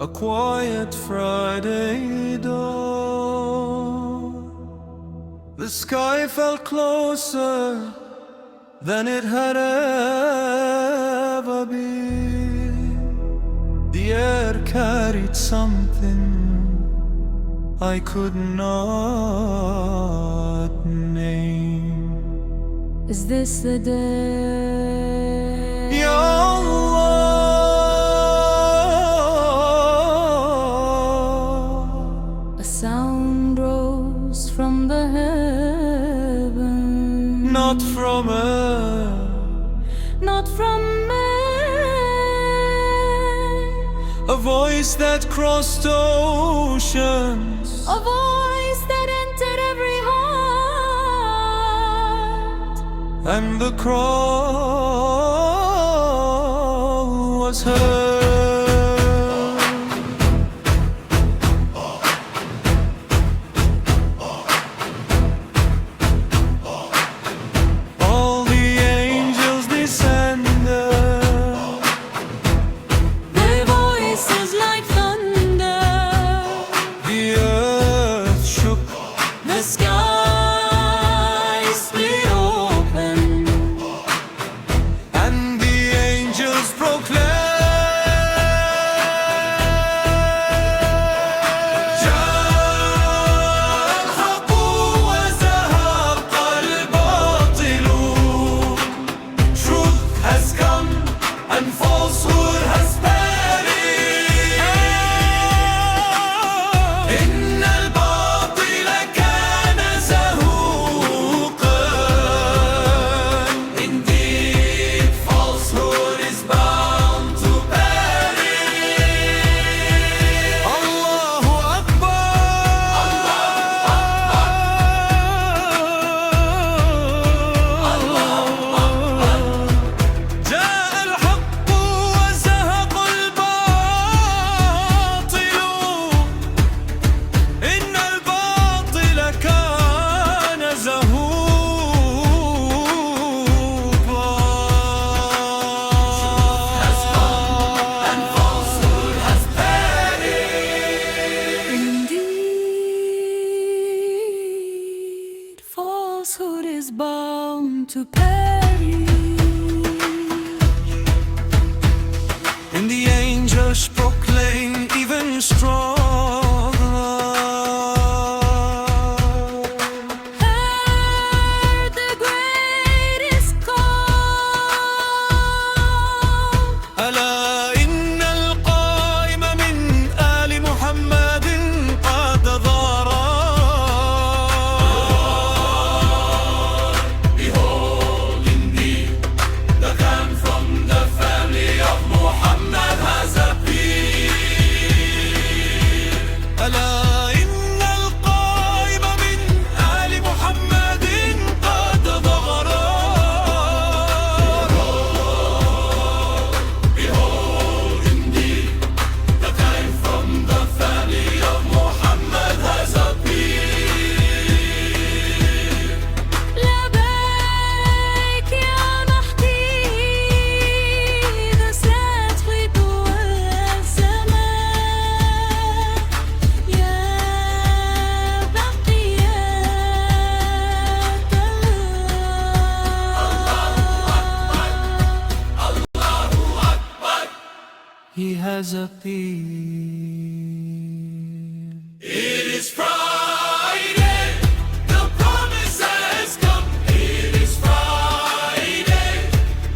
A quiet Friday dawn. The sky felt closer than it had ever been. The air carried something I could not name. Is this the day? Ya Allah. A sound rose from the heaven, Not from earth, not from man. a voice that crossed oceans, A voice that entered every heart. and the call was heard. All the angels descended, Their voices like thunder. the earth shook, The sky split open. and the angels proclaimed, جاء الحق وزهق الباطل. Truth has come and falsehood has perished. إن الباطل كان زهوقا. Indeed, falsehood is bound to perish. Allahu Akbar. جاء الحق وزهق الباطل. إن الباطل كان زهوقا. And falsehood has perished. Indeed, falsehood is bound to perish. And the angels proclaim even stronger. Heard the greatest call. ألا إن القائم من آل محمد قد ظهر. Behold, indeed, the man from the family of Muhammad has appeared. ألا إن القائم من آل محمد قد ظهر. Behold, indeed, the kind from the family of Muhammad has appeared. لبيك يا مهدي نسات غدوة الزمان يا بقية He has appeared. It is Friday, the promise has come. It is Friday,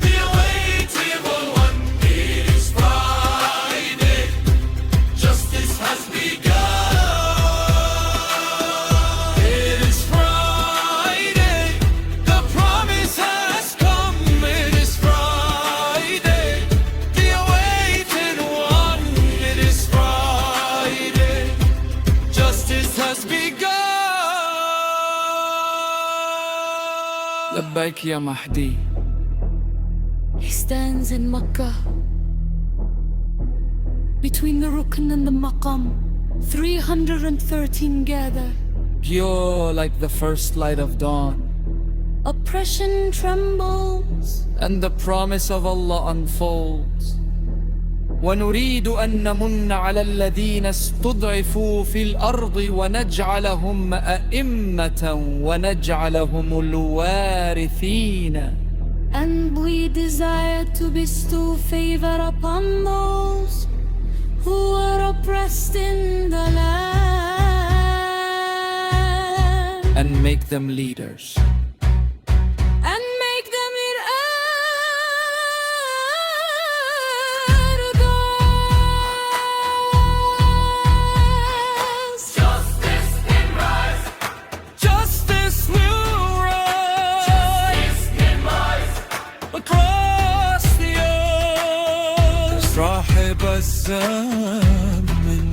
the awaitable one. It is Friday, justice has begun. It is Friday, the promise has come. It is Friday, the awaited one. It is Friday, justice has begun. لبيك يا مهدي. He stands in Makkah between the Rukn and the Maqam. 313 gather. Pure like the first light of dawn. Oppression trembles. And the promise of Allah unfolds. ونريد أن نمن على الذين استضعفوا في الأرض ونجعلهم أئمة ونجعلهم الوارثين. And we desire to bestow favor upon those who are oppressed in the land, and make them leaders. and make them leaders. Justice will rise. Justice will rise Justice will rise. across the earth. صاحب الزمن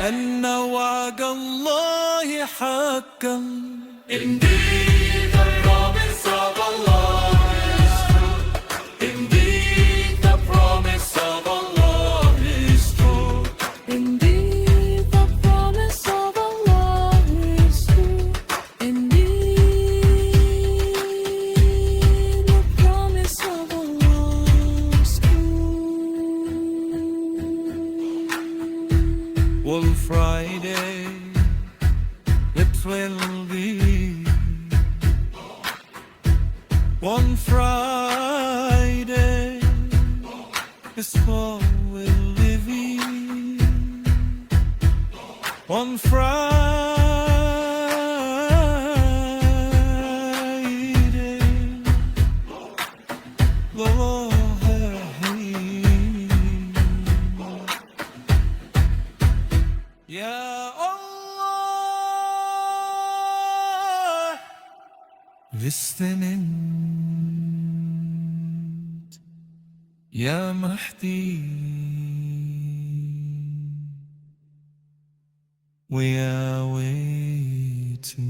أن وعد الله حقا. Indeed, the promise of Allah is true. Indeed, the promise of Allah is true. Indeed, the promise of Allah is true. Indeed, the promise of Allah is true. One Friday it will be. One Friday is all we'll live in. One Friday, Ya Allah, listening, Ya Mahdi, we are waiting.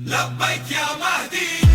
لبيك يا مهدي.